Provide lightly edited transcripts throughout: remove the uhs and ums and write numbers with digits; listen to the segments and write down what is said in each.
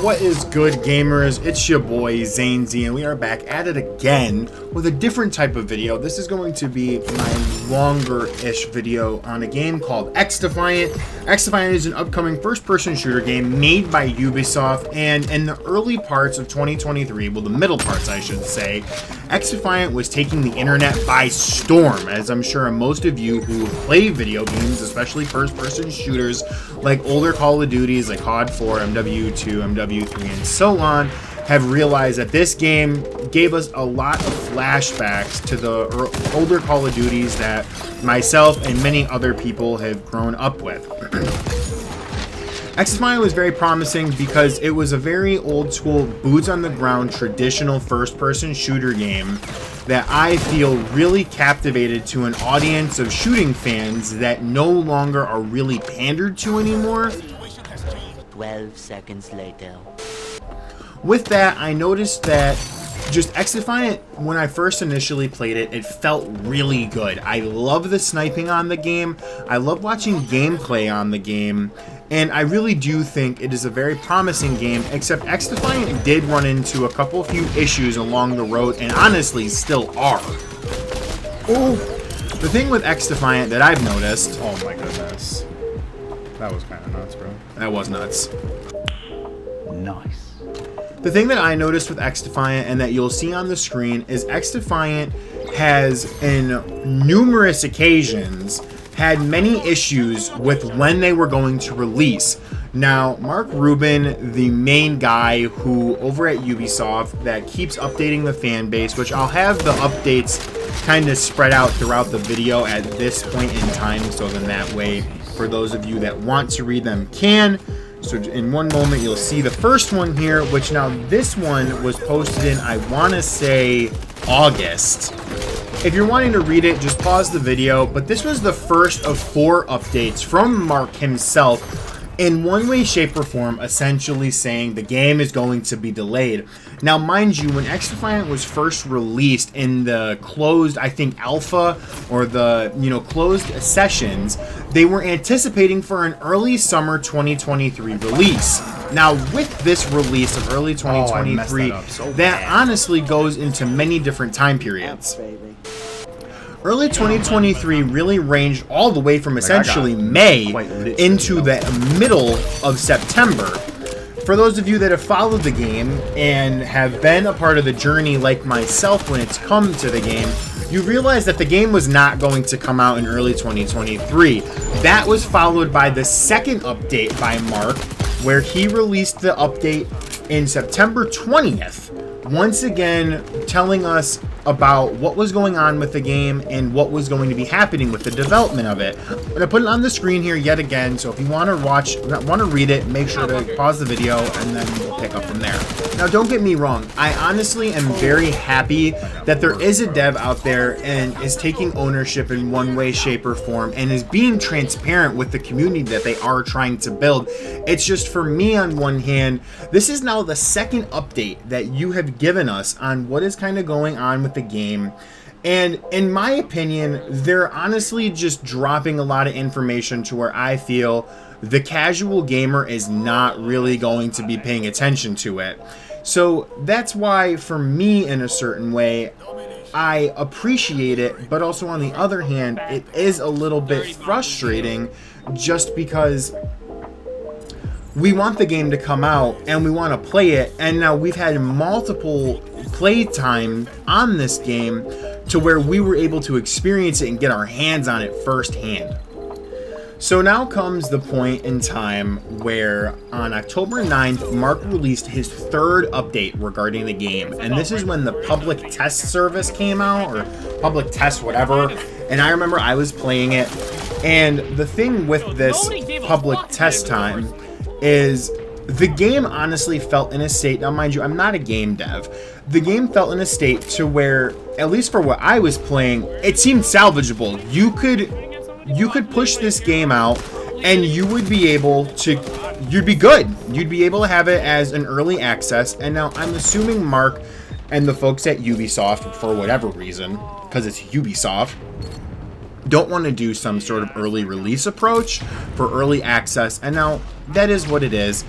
What is good, gamers? It's your boy Zanezy, and we are back at it again with a different type of video. This is going to be my longer-ish video on a game called XDefiant. XDefiant is an upcoming first-person shooter game made by Ubisoft, and in the early parts of 2023, well, the middle parts, I should say, XDefiant was taking the internet by storm, as I'm sure most of you who play video games, especially first-person shooters, like older Call of Duties like COD 4, MW2, MW3, and so on, have realized that this game gave us a lot of flashbacks to the older Call of Duties that myself and many other people have grown up with. XDefiant was very promising because it was a very old school, boots on the ground, traditional first-person shooter game that I feel really captivated to an audience of shooting fans that no longer are really pandered to anymore. 12 seconds later. With that, I noticed that just XDefiant, when I first initially played it, it felt really good. I love the sniping on the game. I love watching gameplay on the game. And I really do think it is a very promising game, except XDefiant did run into a few issues along the road, and honestly still are. Oh, the thing with XDefiant that I've noticed... Oh my goodness. That was kind of nuts, bro. That was nuts. Nice. The thing that I noticed with XDefiant and that you'll see on the screen is XDefiant has, in numerous occasions, had many issues with when they were going to release. Now, Mark Rubin, the main guy who over at Ubisoft that keeps updating the fan base, which I'll have the updates kind of spread out throughout the video at this point in time, so then that way for those of you that want to read them can. So in one moment you'll see the first one here, which now this one was posted in, I want to say, August. If you're wanting to read it, just pause the video, but this was the first of 4 updates from Mark himself, in one way, shape, or form, essentially saying the game is going to be delayed. Now, mind you, when XDefiant was first released in the closed, I think, alpha, or the, closed sessions, they were anticipating for an early summer 2023 release. Now, with this release of early 2023, that honestly goes into many different time periods. Early 2023 really ranged all the way from essentially May into the middle of September. For those of you that have followed the game and have been a part of the journey like myself when it's come to the game, you realize that the game was not going to come out in early 2023. That was followed by the second update by Mark, where he released the update in September 20th. Once again, telling us about what was going on with the game and what was going to be happening with the development of it. I'm going to put it on the screen here yet again, so if you want to read it, make sure to pause the video and then we'll pick up from there. Now, don't get me wrong, I honestly am very happy that there is a dev out there and is taking ownership in one way, shape, or form and is being transparent with the community that they are trying to build. It's just, for me, on one hand, this is now the second update that you have given us on what is kind of going on with the game, and in my opinion, they're honestly just dropping a lot of information to where I feel the casual gamer is not really going to be paying attention to it. So that's why, for me, in a certain way, I appreciate it, but also on the other hand, it is a little bit frustrating just because we want the game to come out and we want to play it, and now we've had multiple play time on this game to where we were able to experience it and get our hands on it firsthand. So now comes the point in time where on October 9th, Mark released his 3rd update regarding the game, and this is when the public test service came out, or public test whatever, and I remember I was playing it, and the thing with this public test time is the game honestly felt in a state, now mind you, I'm not a game dev, the game felt in a state to where, at least for what I was playing, it seemed salvageable. You could push this game out and you would be able to, you'd be good. You'd be able to have it as an early access, and now I'm assuming Mark and the folks at Ubisoft, for whatever reason, because it's Ubisoft, don't want to do some sort of early release approach for early access, and now that is what it is.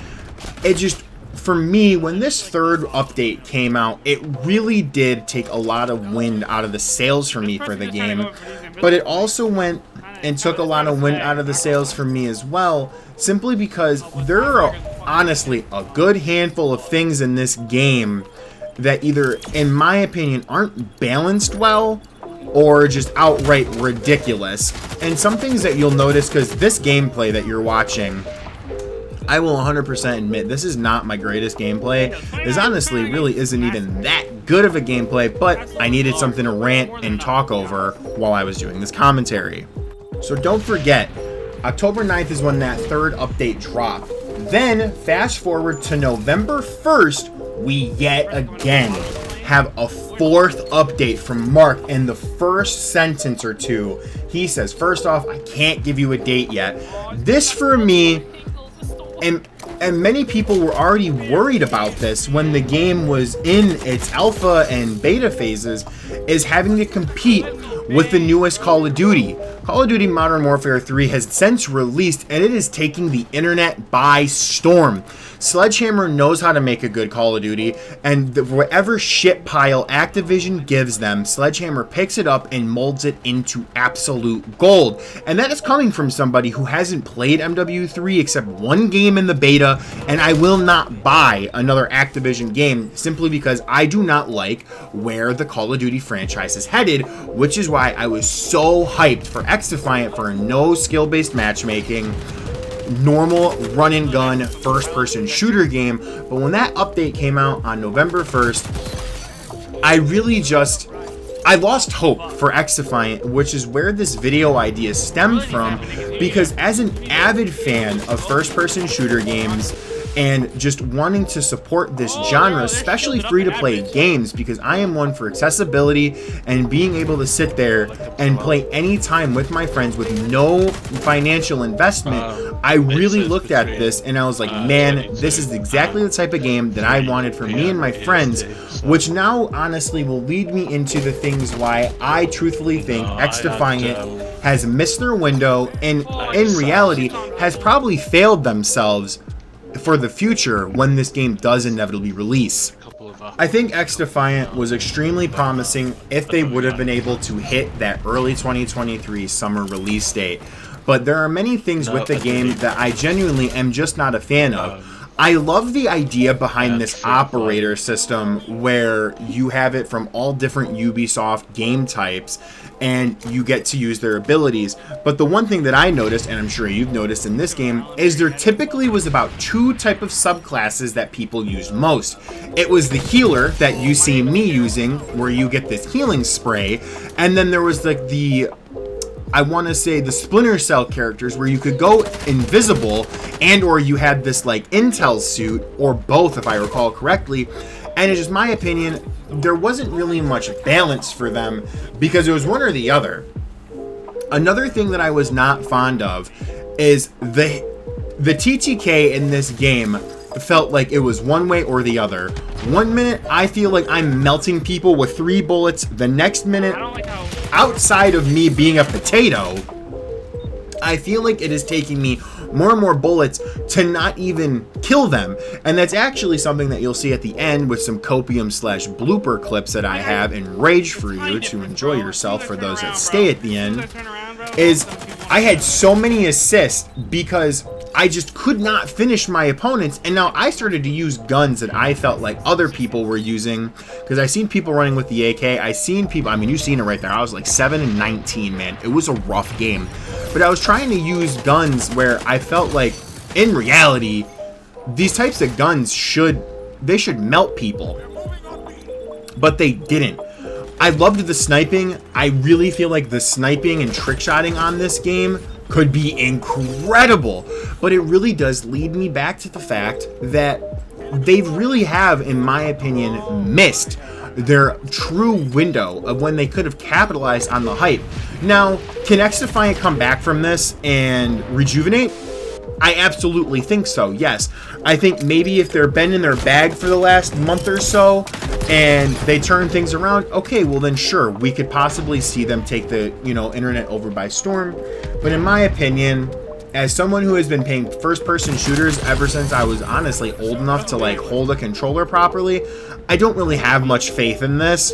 It just, for me, when this third update came out, it really did take a lot of wind out of the sails for me for the game, but it also went and took a lot of wind out of the sails for me as well, simply because there are honestly a good handful of things in this game that either, in my opinion, aren't balanced well or just outright ridiculous. And some things that you'll notice, because this gameplay that you're watching, I will 100% admit this is not my greatest gameplay. This honestly really isn't even that good of a gameplay, but I needed something to rant and talk over while I was doing this commentary. So don't forget, October 9th is when that third update dropped. Then fast forward to November 1st, we yet again have a fourth update from Mark. In the first sentence or two, he says, first off, I can't give you a date yet. This for me, and many people were already worried about this when the game was in its alpha and beta phases, is having to compete with the newest Call of Duty. Call of Duty Modern Warfare 3 has since released, and it is taking the internet by storm. Sledgehammer knows how to make a good Call of Duty, and whatever shit pile Activision gives them, Sledgehammer picks it up and molds it into absolute gold. And that is coming from somebody who hasn't played MW3 except one game in the beta, and I will not buy another Activision game simply because I do not like where the Call of Duty franchise is headed, which is why I was so hyped for XDefiant for a no skill-based matchmaking, normal run and gun first person shooter game. But when that update came out on November 1st, I lost hope for XDefiant, which is where this video idea stemmed from, because as an avid fan of first person shooter games and just wanting to support this genre, especially free-to-play games, because I am one for accessibility and being able to sit there and play anytime with my friends with no financial investment. I really looked at this and I was like, man, this is exactly the type of game that I wanted for me and my friends, which now honestly will lead me into the things why I truthfully think XDefiant has missed their window and in reality has probably failed themselves for the future when this game does inevitably release. I think XDefiant was extremely promising if they would have been able to hit that early 2023 summer release date. But there are many things with the game that I genuinely am just not a fan of. I love the idea behind this operator system where you have it from all different Ubisoft game types and you get to use their abilities. But the one thing that I noticed, and I'm sure you've noticed in this game, is there typically was about two type of subclasses that people used most. It was the healer that you see me using, where you get this healing spray, and then there was like the I want to say the Splinter Cell characters where you could go invisible, and or you had this like intel suit, or both if I recall correctly. And it's just my opinion, there wasn't really much balance for them because it was one or the other. Another thing that I was not fond of is the TTK in this game felt like it was one way or the other. 1 minute I feel like I'm melting people with 3 bullets. The next minute, outside of me being a potato, I feel like it is taking me more and more bullets to not even kill them. And that's actually something that you'll see at the end with some copium / blooper clips that I have in Rage for you to enjoy yourself for those that stay at the end. Is I had so many assists because I just could not finish my opponents, and now I started to use guns that I felt like other people were using, because I seen people running with the AK. I seen people, I mean, you've seen it right there. I was like 7 and 19, man. It was a rough game, but I was trying to use guns where I felt like, in reality, these types of guns should melt people, but they didn't. I loved the sniping. I really feel like the sniping and trickshotting on this game could be incredible, but it really does lead me back to the fact that they really have, in my opinion, missed their true window of when they could have capitalized on the hype. Now, can XDefiant come back from this and rejuvenate? I absolutely think so, yes. I think maybe if they're been in their bag for the last month or so and they turn things around, okay, well then sure, we could possibly see them take the, internet over by storm. But in my opinion, as someone who has been playing first-person shooters ever since I was honestly old enough to like hold a controller properly, I don't really have much faith in this.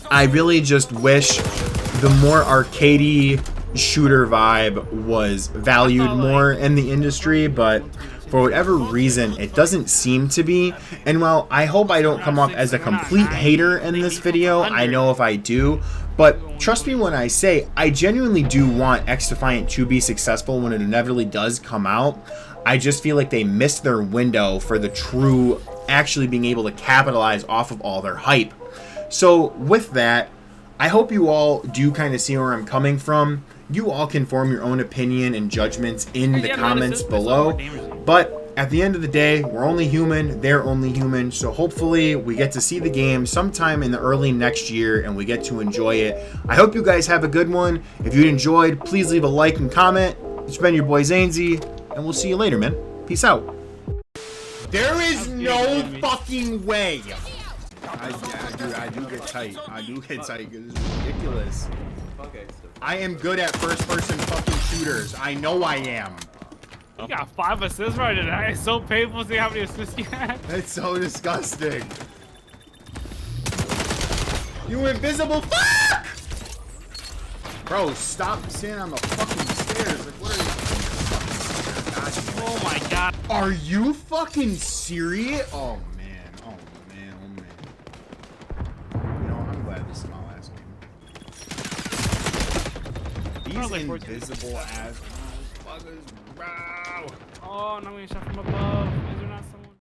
I really just wish the more arcadey shooter vibe was valued more in the industry, but for whatever reason, it doesn't seem to be. And while I hope I don't come off as a complete hater in this video, I know if I do, but trust me when I say I genuinely do want XDefiant to be successful when it inevitably does come out. I just feel like they missed their window for the true actually being able to capitalize off of all their hype. So with that, I hope you all do kind of see where I'm coming from. You all can form your own opinion and judgments in the comments below. But at the end of the day, we're only human, they're only human. So hopefully we get to see the game sometime in the early next year and we get to enjoy it. I hope you guys have a good one. If you enjoyed, please leave a like and comment. It's been your boy Zanezy, and we'll see you later, man. Peace out. There is no fucking way. I do get tight. I do get tight because it's ridiculous. I am good at first-person fucking shooters. I know I am. You got 5 assists right now. It's so painful to see how many assists you had. It's so disgusting. You invisible fuck! Bro, stop standing on the fucking stairs. Like, what are you? Oh my god. Are you fucking serious? Oh man. Oh man. Oh man. You know, I'm glad this is my last game. These invisible ass motherfuckers, bro. Oh, no, I'm getting shot from above.